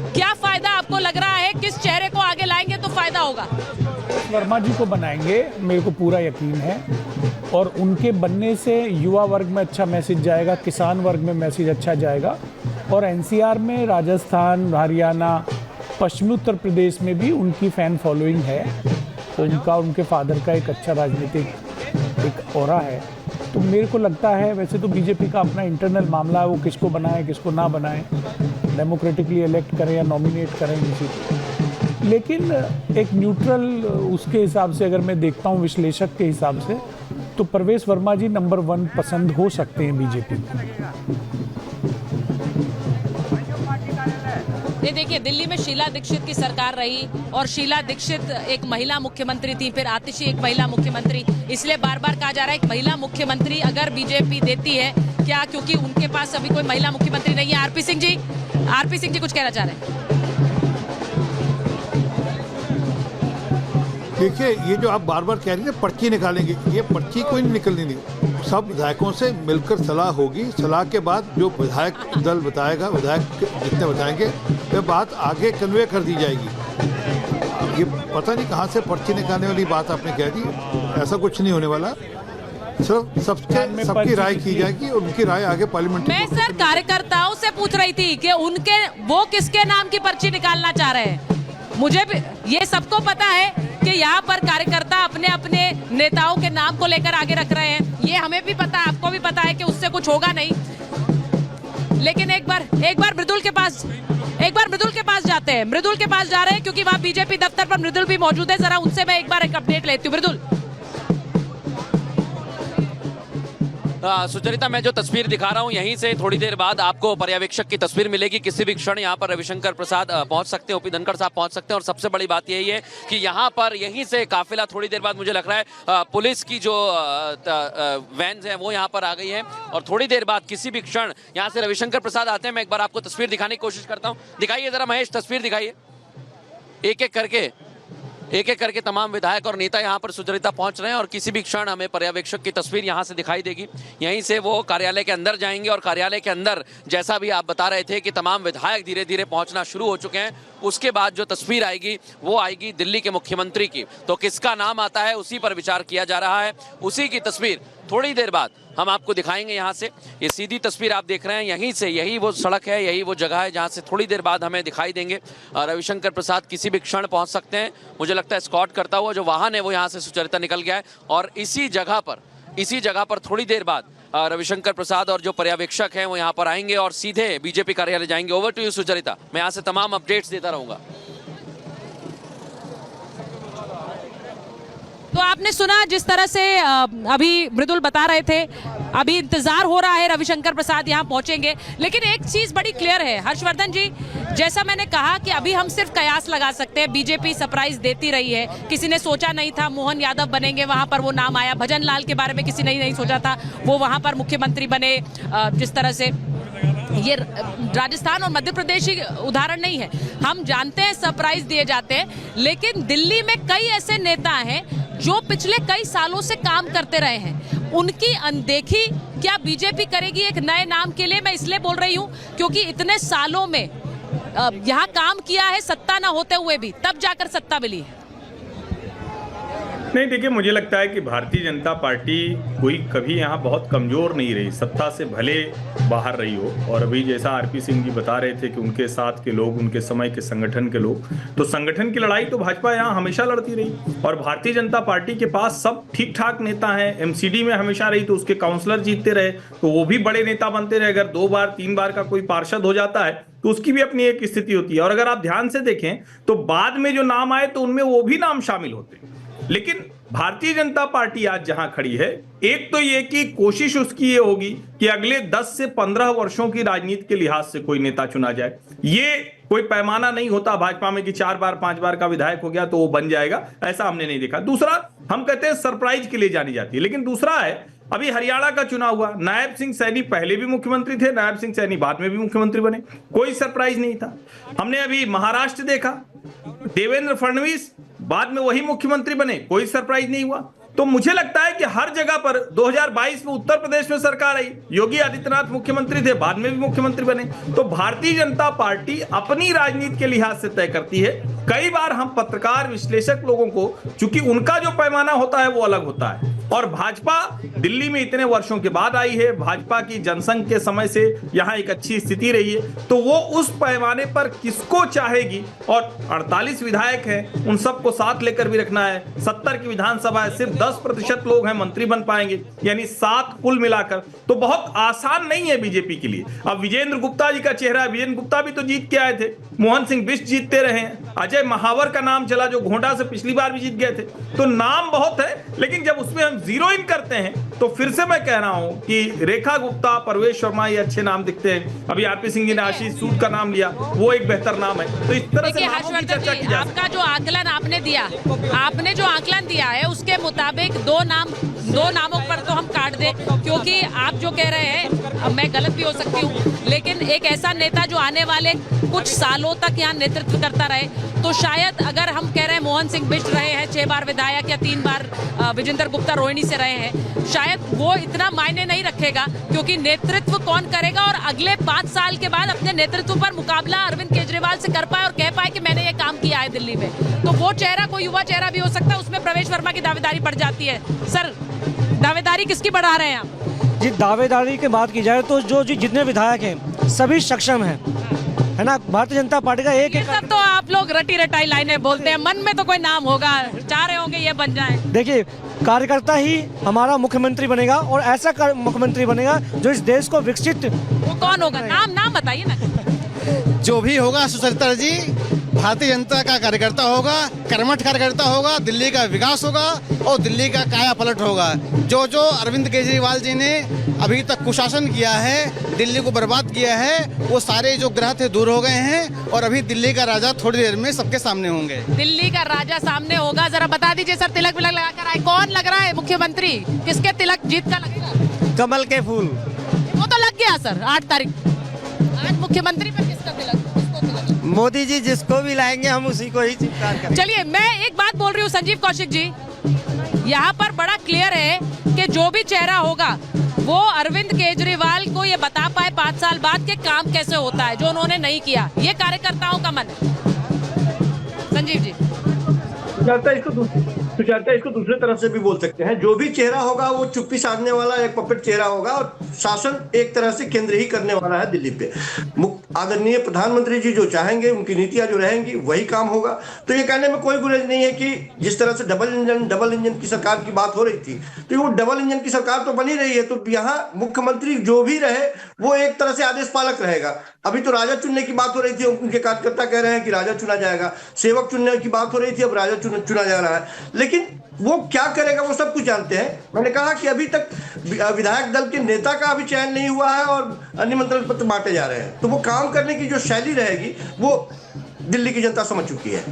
क्या फायदा आपको लग रहा है, किस चेहरे को आगे लाएंगे तो फायदा होगा? वर्मा जी को बनाएंगे, मेरे को पूरा यकीन है। और उनके बनने से युवा वर्ग में अच्छा मैसेज जाएगा, किसान वर्ग में मैसेज अच्छा जाएगा। और एनसीआर में, राजस्थान, हरियाणा, पश्चिमी उत्तर प्रदेश में भी उनकी फैन फॉलोइंग है। तो उनका, उनके फादर का एक अच्छा राजनीतिक एक ऑरा है। तो मेरे को लगता है, वैसे तो बीजेपी का अपना इंटरनल मामला है, वो किसको बनाए किसको ना बनाए, डेमोक्रेटिकली इलेक्ट करें या नॉमिनेट करें किसी को। लेकिन एक न्यूट्रल उसके हिसाब से अगर मैं देखता हूँ, विश्लेषक के हिसाब से, तो प्रवेश वर्मा जी नंबर 1 पसंद हो सकते हैं बीजेपी को। ये देखिए, दिल्ली में शीला दीक्षित की सरकार रही और शीला दीक्षित एक महिला मुख्यमंत्री थी, फिर आतिशी एक महिला मुख्यमंत्री। इसलिए बार बार कहा जा रहा है एक महिला मुख्यमंत्री अगर बीजेपी देती है, क्या, क्योंकि उनके पास अभी कोई महिला मुख्यमंत्री नहीं है। आरपी सिंह जी कुछ कहना चाह रहे हैं? देखिए, ये जो आप बार बार कह रही हैं पर्ची निकालेंगे, ये पर्ची कोई नहीं निकलनी नहीं। सब विधायकों से मिलकर सलाह होगी। सलाह के बाद जो विधायक दल बताएगा, विधायक जितने बताएंगे, वे बात आगे कन्वे कर दी जाएगी। ये पता नहीं कहाँ से पर्ची निकालने वाली बात आपने कह दी, ऐसा कुछ नहीं होने वाला। सिर्फ सबकी राय की जाएगी और उनकी राय आगे पार्लियामेंट। मैं सर कार्यकर्ताओं से पूछ रही थी कि वो किसके नाम की पर्ची निकालना चाह रहे हैं। मुझे भी ये सबको पता है कि यहाँ पर कार्यकर्ता अपने अपने नेताओं के नाम को लेकर आगे रख रहे हैं। ये हमें भी पता है, आपको भी पता है कि उससे कुछ होगा नहीं। लेकिन एक बार मृदुल के पास जाते हैं। मृदुल के पास जा रहे हैं क्योंकि वहाँ बीजेपी दफ्तर पर मृदुल भी मौजूद है। जरा उनसे मैं एक बार एक अपडेट लेती हूँ। मृदुल। सुचरिता, मैं जो तस्वीर दिखा रहा हूं, यहीं से थोड़ी देर बाद आपको पर्यवेक्षक की तस्वीर मिलेगी। किसी भी क्षण यहां पर रविशंकर प्रसाद पहुंच सकते हैं, ओपी धनखड़ साहब पहुंच सकते हैं। और सबसे बड़ी बात यही है कि यहां पर यहीं से काफिला थोड़ी देर बाद, मुझे लग रहा है पुलिस की जो वैन्स हैं वो यहां पर आ गई है। और थोड़ी देर बाद किसी भी क्षण यहां से रविशंकर प्रसाद आते हैं। मैं एक बार आपको तस्वीर दिखाने की कोशिश करता हूँ। दिखाइए जरा महेश, तस्वीर दिखाइए। एक एक करके तमाम विधायक और नेता यहां पर सुचरिता पहुंच रहे हैं और किसी भी क्षण हमें पर्यवेक्षक की तस्वीर यहां से दिखाई देगी। यहीं से वो कार्यालय के अंदर जाएंगे और कार्यालय के अंदर, जैसा भी आप बता रहे थे कि तमाम विधायक धीरे धीरे पहुंचना शुरू हो चुके हैं, उसके बाद जो तस्वीर आएगी वो आएगी दिल्ली के मुख्यमंत्री की। तो किसका नाम आता है उसी पर विचार किया जा रहा है। उसी की तस्वीर थोड़ी देर बाद हम आपको दिखाएंगे। यहाँ से ये सीधी तस्वीर आप देख रहे हैं, यहीं से, यही वो सड़क है, यही वो जगह है जहाँ से थोड़ी देर बाद हमें दिखाई देंगे रविशंकर प्रसाद। किसी भी क्षण पहुँच सकते हैं। मुझे लगता है स्कॉट करता हुआ जो वाहन है वो यहाँ से सुचरिता निकल गया है और इसी जगह पर थोड़ी देर बाद रविशंकर प्रसाद और जो पर्यवेक्षक हैं वो यहाँ पर आएंगे और सीधे बीजेपी कार्यालय जाएंगे। ओवर टू यू सुचरिता, मैं यहाँ से तमाम अपडेट्स देता रहूंगा। तो आपने सुना जिस तरह से अभी मृदुल बता रहे थे, अभी इंतजार हो रहा है रविशंकर प्रसाद यहाँ पहुंचेंगे। लेकिन एक चीज बड़ी क्लियर है हर्षवर्धन जी, जैसा मैंने कहा कि अभी हम सिर्फ कयास लगा सकते हैं। बीजेपी सरप्राइज देती रही है। किसी ने सोचा नहीं था मोहन यादव बनेंगे, वहां पर वो नाम आया। भजन लाल के बारे में किसी ने नहीं सोचा था, वो वहां पर मुख्यमंत्री बने। जिस तरह से ये राजस्थान और मध्य प्रदेश ही उदाहरण नहीं है, हम जानते हैं सरप्राइज दिए जाते हैं। लेकिन दिल्ली में कई ऐसे नेता हैं जो पिछले कई सालों से काम करते रहे हैं, उनकी अनदेखी क्या बीजेपी करेगी एक नए नाम के लिए? मैं इसलिए बोल रही हूं क्योंकि इतने सालों में यहाँ काम किया है, सत्ता ना होते हुए भी, तब जाकर सत्ता मिली है। नहीं, देखिए, मुझे लगता है कि भारतीय जनता पार्टी कोई कभी यहाँ बहुत कमज़ोर नहीं रही, सत्ता से भले बाहर रही हो। और अभी जैसा आरपी सिंह जी बता रहे थे कि उनके साथ के लोग, उनके समय के संगठन के लोग, तो संगठन की लड़ाई तो भाजपा यहाँ हमेशा लड़ती रही। और भारतीय जनता पार्टी के पास सब ठीक ठाक नेता हैं। एमसीडी में हमेशा रही तो उसके काउंसलर जीतते रहे, तो वो भी बड़े नेता बनते रहे। अगर 2 बार 3 बार का कोई पार्षद हो जाता है तो उसकी भी अपनी एक स्थिति होती है। और अगर आप ध्यान से देखें तो बाद में जो नाम आए तो उनमें वो भी नाम शामिल होते हैं। लेकिन भारतीय जनता पार्टी आज जहां खड़ी है, एक तो ये कि कोशिश उसकी ये होगी कि अगले 10 से 15 वर्षों की राजनीति के लिहाज से कोई नेता चुना जाए। ये कोई पैमाना नहीं होता भाजपा में कि 4 बार 5 बार का विधायक हो गया तो वो बन जाएगा, ऐसा हमने नहीं देखा। दूसरा, हम कहते हैं सरप्राइज के लिए जानी जाती है। लेकिन दूसरा है, अभी हरियाणा का चुनाव हुआ, नायब सिंह सैनी पहले भी मुख्यमंत्री थे, नायब सिंह सैनी बाद में भी मुख्यमंत्री बने, कोई सरप्राइज नहीं था। हमने अभी महाराष्ट्र देखा, देवेंद्र फडणवीस बाद में वही मुख्यमंत्री बने, कोई सरप्राइज नहीं हुआ। तो मुझे लगता है कि हर जगह पर 2022 में उत्तर प्रदेश में सरकार आई, योगी आदित्यनाथ मुख्यमंत्री थे, बाद में भी मुख्यमंत्री बने। तो भारतीय जनता पार्टी अपनी राजनीति के लिहाज से तय करती है। कई बार हम पत्रकार विश्लेषक लोगों को, चूंकि उनका जो पैमाना होता है वो अलग होता है, और भाजपा दिल्ली में इतने वर्षों के बाद आई है, भाजपा की जनसंघ के समय से यहाँ एक अच्छी स्थिति रही है, तो वो उस पैमाने पर किसको चाहेगी। और 48 विधायक हैं, उन सबको साथ लेकर भी रखना है। 70 की विधानसभा है, सिर्फ 10% लोग हैं मंत्री बन पाएंगे, यानी 7 कुल मिलाकर, तो बहुत आसान नहीं है बीजेपी के लिए। अब विजेंद्र गुप्ता जी का चेहरा, विजेंद्र गुप्ता भी तो जीत के आए थे, मोहन सिंह बिष्ट जीतते रहे हैं, अजय महावर का नाम चला जो घोंटा से पिछली बार भी जीत गए थे। तो नाम बहुत है, लेकिन जब उसमें हम जीरो इन करते हैं तो फिर से मैं कह रहा हूं कि रेखा गुप्ता, परवेश शर्मा, ये अच्छे नाम दिखते हैं। अभी आरपी सिंह जी ने आशीष सूद का नाम लिया, वो एक बेहतर नाम है। तो इस तरह से नामों की चर्चा की जा सकती है। आपका जो आकलन आपने जो आकलन दिया है उसके मुताबिक दो नामों पर तो हम काट दें, क्योंकि आप जो कह रहे हैं, मैं गलत भी हो सकती हूँ, लेकिन एक ऐसा नेता जो आने वाले कुछ सालों तक यहाँ नेतृत्व करता रहे, तो शायद अगर हम कह रहे हैं मोहन सिंह बिष्ट रहे हैं 6 बार विधायक या 3 बार विजेंद्र गुप्ता रोहिणी से रहे हैं, शायद वो इतना मायने नहीं रखेगा, क्योंकि नेतृत्व कौन करेगा और अगले 5 साल के बाद अपने नेतृत्व पर मुकाबला अरविंद केजरीवाल से कर पाए और कह पाए कि मैंने ये काम किया है दिल्ली में, तो वो चेहरा कोई युवा चेहरा भी हो सकता है। उसमें प्रवेश वर्मा की दावेदारी बढ़ जाती है। सर, दावेदारी किसकी बढ़ा रहे हैं आप? जी, दावेदारी की बात की जाए तो जो जितने विधायक हैं सभी सक्षम हैं, है ना। भारतीय जनता पार्टी का एक सब तो आप लोग रटी रटाई लाइनें बोलते हैं, मन में तो कोई नाम होगा, चाह रहे होंगे ये बन जाए। देखिए, कार्यकर्ता ही हमारा मुख्यमंत्री बनेगा और ऐसा मुख्यमंत्री बनेगा जो इस देश को विकसित। वो कौन होगा? नाम बताइए ना। जो भी होगा सुचरिता जी भारतीय जनता का कार्यकर्ता होगा, कर्मठ कार्यकर्ता होगा, दिल्ली का विकास होगा और दिल्ली का काया पलट होगा। जो अरविंद केजरीवाल जी ने अभी तक कुशासन किया है, दिल्ली को बर्बाद किया है, वो सारे जो ग्रह थे दूर हो गए हैं और अभी दिल्ली का राजा थोड़ी देर में सबके सामने होंगे। दिल्ली का राजा सामने होगा, जरा बता दीजिए सर। तिलक विलक लगा कर आए, कौन लग रहा है मुख्यमंत्री? किसके तिलक जीत का लगेगा? कमल के फूल। वो तो लग गया सर 8 तारीख। आज मुख्यमंत्री पर किसका तिलक? मोदी जी जिसको भी लाएंगे हम उसी को ही स्वीकार करेंगे। चलिए, मैं एक बात बोल रही हूँ संजीव कौशिक जी, यहाँ पर बड़ा क्लियर है कि जो भी चेहरा होगा वो अरविंद केजरीवाल को ये बता पाए 5 साल बाद के काम कैसे होता है, जो उन्होंने नहीं किया। ये कार्यकर्ताओं का मन है। संजीव जी, सुचाता इसको दूसरे तरफ से भी बोल सकते हैं। जो भी चेहरा होगा वो चुप्पी साधने वाला एक पपेट चेहरा होगा और शासन एक तरह से केंद्र ही करने वाला है दिल्ली पे। आदरणीय प्रधानमंत्री जी जो चाहेंगे, उनकी नीतियां जो रहेंगी वही काम होगा। तो ये कहने में कोई गुरेज नहीं है कि जिस तरह से डबल इंजन की सरकार की बात हो रही थी, तो वो डबल इंजन की सरकार तो बनी रही है। तो यहाँ मुख्यमंत्री जो भी रहे वो एक तरह से आदेश पालक रहेगा। अभी तो राजा चुनने की बात हो रही थी, उनके कार्यकर्ता कह रहे हैं कि राजा चुना जाएगा। सेवक चुनने की बात हो रही थी, अब राजा चुना जा रहा है। लेकिन वो क्या करेगा वो सब कुछ जानते हैं। मैंने कहा कि अभी तक विधायक दल के नेता का अभी चयन नहीं हुआ है और निमंत्रण पत्र बांटे जा रहे हैं। तो वो काम करने की जो शैली रहेगी वो दिल्ली की जनता समझ चुकी है।